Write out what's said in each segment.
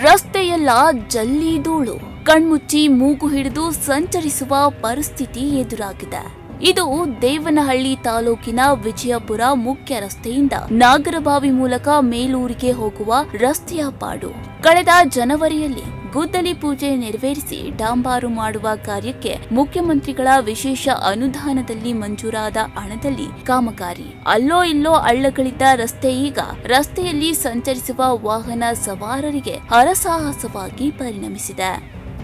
ರಸ್ತೆಯೆಲ್ಲ ಜಲ್ಲಿ ಧೂಳು, ಕಣ್ಮುಚ್ಚಿ ಮೂಗು ಹಿಡಿದು ಸಂಚರಿಸುವ ಪರಿಸ್ಥಿತಿ ಎದುರಾಗಿದೆ. ಇದು ದೇವನಹಳ್ಳಿ ತಾಲೂಕಿನ ವಿಜಯಪುರ ಮುಖ್ಯ ರಸ್ತೆಯಿಂದ ನಾಗರಬಾವಿ ಮೂಲಕ ಮೇಲೂರಿಗೆ ಹೋಗುವ ರಸ್ತೆಯ ಪಾಡು. ಕಳೆದ ಜನವರಿಯಲ್ಲಿ ಗುದ್ದಲಿ ಪೂಜೆ ನೆರವೇರಿಸಿ ಡಾಂಬಾರು ಮಾಡುವ ಕಾರ್ಯಕ್ಕೆ ಮುಖ್ಯಮಂತ್ರಿಗಳ ವಿಶೇಷ ಅನುದಾನದಲ್ಲಿ ಮಂಜೂರಾದ ಹಣದಲ್ಲಿ ಕಾಮಗಾರಿ. ಅಲ್ಲೋ ಇಲ್ಲೋ ಹಳ್ಳಗಳಿದ್ದ ರಸ್ತೆ ಈಗ ರಸ್ತೆಯಲ್ಲಿ ಸಂಚರಿಸುವ ವಾಹನ ಸವಾರರಿಗೆ ಹರಸಾಹಸವಾಗಿ ಪರಿಣಮಿಸಿದೆ.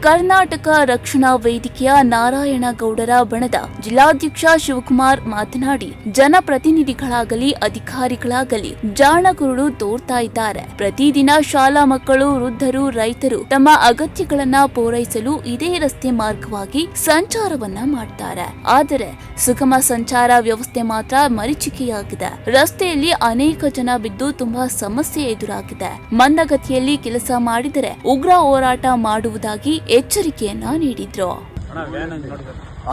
ಕರ್ನಾಟಕ ರಕ್ಷಣಾ ವೇದಿಕೆಯ ನಾರಾಯಣಗೌಡರ ಬಣದ ಜಿಲ್ಲಾಧ್ಯಕ್ಷ ಶಿವಕುಮಾರ್ ಮಾತನಾಡಿ, ಜನಪ್ರತಿನಿಧಿಗಳಾಗಲಿ ಅಧಿಕಾರಿಗಳಾಗಲಿ ಜಾಣಕುರುಡು ತೋರ್ತಾ ಇದ್ದಾರೆ. ಪ್ರತಿದಿನ ಶಾಲಾ ಮಕ್ಕಳು, ವೃದ್ಧರು, ರೈತರು ತಮ್ಮ ಅಗತ್ಯಗಳನ್ನ ಪೂರೈಸಲು ಇದೇ ರಸ್ತೆ ಮಾರ್ಗವಾಗಿ ಸಂಚಾರವನ್ನ ಮಾಡ್ತಾರೆ. ಆದರೆ ಸುಗಮ ಸಂಚಾರ ವ್ಯವಸ್ಥೆ ಮಾತ್ರ ಮರೀಚಿಕೆಯಾಗಿದೆ. ರಸ್ತೆಯಲ್ಲಿ ಅನೇಕ ಜನ ಬಿದ್ದು ತುಂಬಾ ಸಮಸ್ಯೆ ಎದುರಾಗಿದೆ. ಮಂದಗತಿಯಲ್ಲಿ ಕೆಲಸ ಮಾಡಿದರೆ ಉಗ್ರ ಹೋರಾಟ ಮಾಡುವುದಾಗಿ ಎಚ್ಚರಿಕೆಯನ್ನ ನೀಡಿದ್ರು.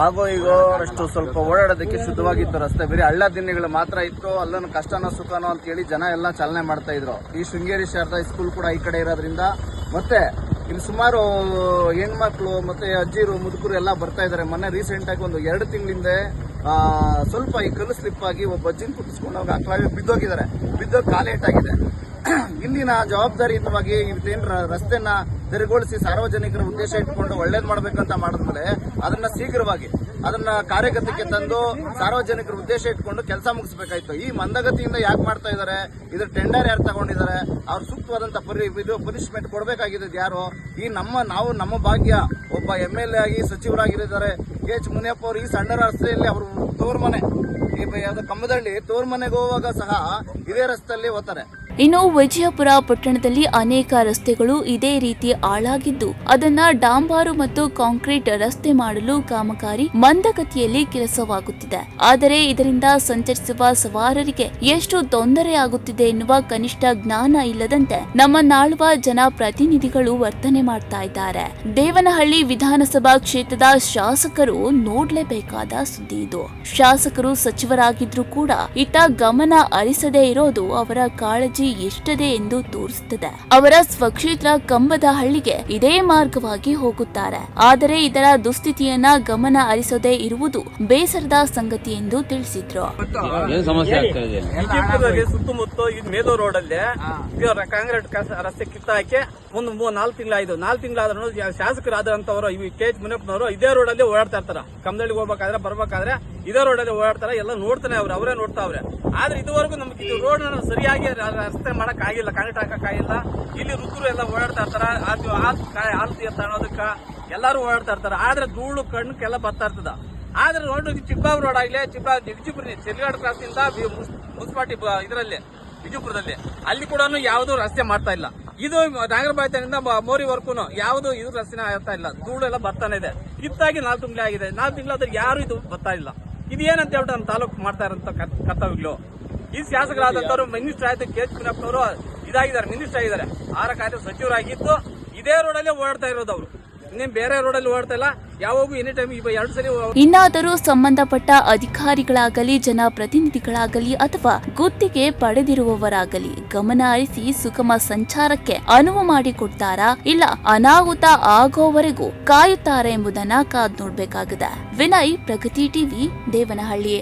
ಆಗೋ ಈಗೋ ಅಷ್ಟು ಸ್ವಲ್ಪ ಓಡಾಡೋದಕ್ಕೆ ಶುದ್ಧವಾಗಿತ್ತು ರಸ್ತೆ. ಬೇರೆ ಹಳ್ಳ ದಿನ್ನೆಗಳು ಮಾತ್ರ ಇತ್ತು. ಅಲ್ಲೂ ಕಷ್ಟನೋ ಸುಖನೋ ಅಂತ ಹೇಳಿ ಜನ ಎಲ್ಲ ಚಾಲನೆ ಮಾಡ್ತಾ ಇದ್ರು. ಈ ಶೃಂಗೇರಿ ಶಾರದಾ ಸ್ಕೂಲ್ ಕೂಡ ಈ ಕಡೆ ಇರೋದ್ರಿಂದ ಮತ್ತೆ ಇಲ್ಲಿ ಸುಮಾರು ಹೆಣ್ಮಕ್ಳು ಮತ್ತೆ ಅಜ್ಜಿರು ಮುದುಕರು ಎಲ್ಲ ಬರ್ತಾ ಇದಾರೆ. ಮೊನ್ನೆ ರೀಸೆಂಟ್ ಆಗಿ ಒಂದು 2 ತಿಂಗಳಿಂದ ಸ್ವಲ್ಪ ಈ ಕಲ್ಲು ಸ್ಲಿಪ್ ಆಗಿ ಒಬ್ಬ ಅಜ್ಜಿನ ಕುಟ್ಟಿಸ್ಕೊಂಡು ಹೋಗಿ ಬಿದ್ದೋಗಿದ್ದಾರೆ. ಬಿದ್ದೋಗಿ ಕಾಲೇಟಾಗಿದೆ. ಇಲ್ಲಿನ ಜವಾಬ್ದಾರಿಯುತವಾಗಿ ಇದೇನು ರಸ್ತೆನ ತೆರವುಗೊಳಿಸಿ ಸಾರ್ವಜನಿಕರ ಉದ್ದೇಶ ಇಟ್ಕೊಂಡು ಒಳ್ಳೇದ್ ಮಾಡ್ಬೇಕಂತ ಮಾಡಿದ್ಮೇಲೆ ಅದನ್ನ ಶೀಘ್ರವಾಗಿ ಅದನ್ನ ಕಾರ್ಯಗತಕ್ಕೆ ತಂದು ಸಾರ್ವಜನಿಕರ ಉದ್ದೇಶ ಇಟ್ಕೊಂಡು ಕೆಲಸ ಮುಗಿಸಬೇಕಾಯ್ತು. ಈ ಮಂದಗತಿಯಿಂದ ಯಾಕೆ ಮಾಡ್ತಾ ಇದಾರೆ? ಇದ್ರ ಟೆಂಡರ್ ಯಾರು ತಗೊಂಡಿದ್ದಾರೆ? ಅವ್ರು ಸೂಕ್ತವಾದಂತ ಪನಿಷ್ಮೆಂಟ್ ಕೊಡಬೇಕಾಗಿದ್ದು ಯಾರು? ಈ ನಮ್ಮ ಭಾಗ್ಯ ಒಬ್ಬ MLA ಆಗಿ ಸಚಿವರಾಗಿದ್ದಾರೆ H. ಮುನಿಯಪ್ಪ ಅವರು ಈ ಸಣ್ಣ ರಸ್ತೆಯಲ್ಲಿ ಅವರು ತೋರ್ಮನೆ ಕಂಬದಳ್ಳಿ ತೋರ್ಮನೆಗೆ ಹೋಗುವಾಗ ಸಹ ಇದೇ ರಸ್ತೆಯಲ್ಲಿ ಹೋಗ್ತಾರೆ. ಇನ್ನು ವಿಜಯಪುರ ಪಟ್ಟಣದಲ್ಲಿ ಅನೇಕ ರಸ್ತೆಗಳು ಇದೇ ರೀತಿ ಹಾಳಾಗಿದ್ದು ಅದನ್ನ ಡಾಂಬಾರು ಮತ್ತು ಕಾಂಕ್ರೀಟ್ ರಸ್ತೆ ಮಾಡಲು ಕಾಮಗಾರಿ ಮಂದಗತಿಯಲ್ಲಿ ಕೆಲಸವಾಗುತ್ತಿದೆ. ಆದರೆ ಇದರಿಂದ ಸಂಚರಿಸುವ ಸವಾರರಿಗೆ ಎಷ್ಟು ತೊಂದರೆಯಾಗುತ್ತಿದೆ ಎನ್ನುವ ಕನಿಷ್ಠ ಜ್ಞಾನ ಇಲ್ಲದಂತೆ ನಮ್ಮನ್ನಾಳುವ ಜನಪ್ರತಿನಿಧಿಗಳು ವರ್ತನೆ ಮಾಡ್ತಾ ಇದ್ದಾರೆ. ದೇವನಹಳ್ಳಿ ವಿಧಾನಸಭಾ ಕ್ಷೇತ್ರದ ಶಾಸಕರು ನೋಡ್ಲೇಬೇಕಾದ ಸುದ್ದಿ ಇದು. ಶಾಸಕರು ಸಚಿವರಾಗಿದ್ರು ಕೂಡ ಇತ್ತ ಗಮನ ಹರಿಸದೇ ಇರೋದು ಅವರ ಕಾಳಜಿ ಎಷ್ಟಿದೆ ಎಂದು ತೋರಿಸುತ್ತದೆ. ಅವರ ಸ್ವಕ್ಷೇತ್ರ ಕಂಬದಹಳ್ಳಿಗೆ ಇದೇ ಮಾರ್ಗವಾಗಿ ಹೋಗುತ್ತಾರೆ. ಆದರೆ ಇದರ ದುಸ್ಥಿತಿಯನ್ನ ಗಮನ ಹರಿಸದೇ ಇರುವುದು ಬೇಸರದ ಸಂಗತಿ ಎಂದು ತಿಳಿಸಿದ್ರು. ಸುತ್ತಮುತ್ತ ಮೇಲೂರು ರೋಡ್ ಅಲ್ಲಿ ಕಾಂಕ್ರೀಟ್ ರಸ್ತೆ ಕಿತ್ತಾಕಿ ಒಂದು 4 ತಿಂಗಳಾಯ್ತು. 4 ತಿಂಗಳಾದ್ರೂ ಶಾಸಕರಾದಂತವರು H. ಮುನಿಯಪ್ಪನವರು ಇದೇ ರೋಡ್ ಅಲ್ಲಿ ಓಡಾಡ್ತಾ ಇರ್ತಾರ. ಕಮ್ಮದಳ್ಳಿಗೆ ಹೋಗ್ಬೇಕಾದ್ರೆ ಬರ್ಬೇಕಾದ್ರೆ ಇದೇ ರೋಡ್ ಅಲ್ಲಿ ಓಡಾಡ್ತಾರ. ಎಲ್ಲ ನೋಡ್ತಾನೆ ಅವರೇ ನೋಡ್ತಾವ್ರೆ. ಆದ್ರೆ ಇದುವರೆಗೂ ನಮ್ಗೆ ರೋಡ್ ಸರಿಯಾಗಿ ರಸ್ತೆ ಮಾಡಕ್ ಆಗಿಲ್ಲ, ಕಾಂಕ್ರೀಟ್ ಹಾಕಕ್ ಆಗಿಲ್ಲ. ಇಲ್ಲಿ ರುಕ್ಕರು ಎಲ್ಲ ಓಡಾಡ್ತಾ ಇರ್ತಾರ. ಹಾಲು ತಗೊಳೋದಕ್ಕ ಎಲ್ಲಾರು ಓಡಾಡ್ತಾ ಇರ್ತಾರ. ಆದ್ರೆ ಧೂಳು ಕಣ್ಣಕ್ಕೆಲ್ಲ ಬರ್ತಾ ಇರ್ತದ. ಆದ್ರೆ ರೋಡ್ ಚಿಕ್ಕಬಾಬು ರೋಡ್ ಆಗ್ಲಿ ವಿಜಯಪುರ ಚೆರ್ಗಾಡ್ ಕ್ರಾಸ್ ಇಂದ ಮುನ್ಸಿಪಾಲಿಟಿ ಇದರಲ್ಲಿ ವಿಜಯಪುರದಲ್ಲಿ ಅಲ್ಲಿ ಕೂಡ ಯಾವ್ದು ರಸ್ತೆ ಮಾಡ್ತಾ ಇಲ್ಲ. ಇದು ನಾಗರಬಾವಿಯಿಂದ ಮೋರಿವರೆಗೂ ಯಾವ್ದು ಇದು ರಸ್ತೆನ ಆಗ್ತಾ ಇಲ್ಲ. ಧೂಳು ಎಲ್ಲ ಬರ್ತಾನೆ ಇದೆ. ಕಿತ್ತಾಗಿ 4 ತಿಂಗಳೇ ಆಗಿದೆ. 4 ತಿಂಗಳಾದ್ರೆ ಯಾರು ಇದು ಬರ್ತಾ ಇಲ್ಲ. ಇದೇನಂತ ಹೇಳ್ಬಿಟ್ಟು ನಮ್ಮ ತಾಲೂಕು ಮಾಡ್ತಾ ಇರೋಂತ ಕರ್ತವ್ಯಗಳು. ಈ ಶಾಸಕರಾದಂತವ್ರು ಮಿನಿಸ್ಟರ್ ಆಯ್ತು H. ಮುನಿಯಪ್ಪನವರು ಇದಾಗಿದ್ದಾರೆ, ಮಿನಿಸ್ಟರ್ ಆಗಿದ್ದಾರೆ. ಆಹಾರ ಖಾತೆ ಸಚಿವರಾಗಿದ್ದು ಇದೇ ರೋಡಲ್ಲೇ ಓಡಾಡ್ತಾ ಇರೋದು ಅವರು. ಇನ್ನೇನು ಬೇರೆ ರೋಡಲ್ಲಿ ಓಡಾಡ್ತಾ ಇಲ್ಲ. ಯಾವಾಗೂ ಎನಿ ಟೈಮ್ 2 ಸಲ. ಇನ್ನಾದರೂ ಸಂಬಂಧಪಟ್ಟ ಅಧಿಕಾರಿಗಳಾಗಲಿ ಜನಪ್ರತಿನಿಧಿಗಳಾಗಲಿ ಅಥವಾ ಗುತ್ತಿಗೆ ಪಡೆದಿರುವವರಾಗಲಿ ಗಮನ ಹರಿಸಿ ಸುಗಮ ಸಂಚಾರಕ್ಕೆ ಅನುವು ಮಾಡಿಕೊಡ್ತಾರಾ, ಇಲ್ಲ ಅನಾಹುತ ಆಗೋವರೆಗೂ ಕಾಯುತ್ತಾರೆ ಎಂಬುದನ್ನ ಕಾದ್ ನೋಡ್ಬೇಕಾಗಿದೆ. ವಿನಯ್, ಪ್ರಗತಿ ಟಿವಿ, ದೇವನಹಳ್ಳಿ.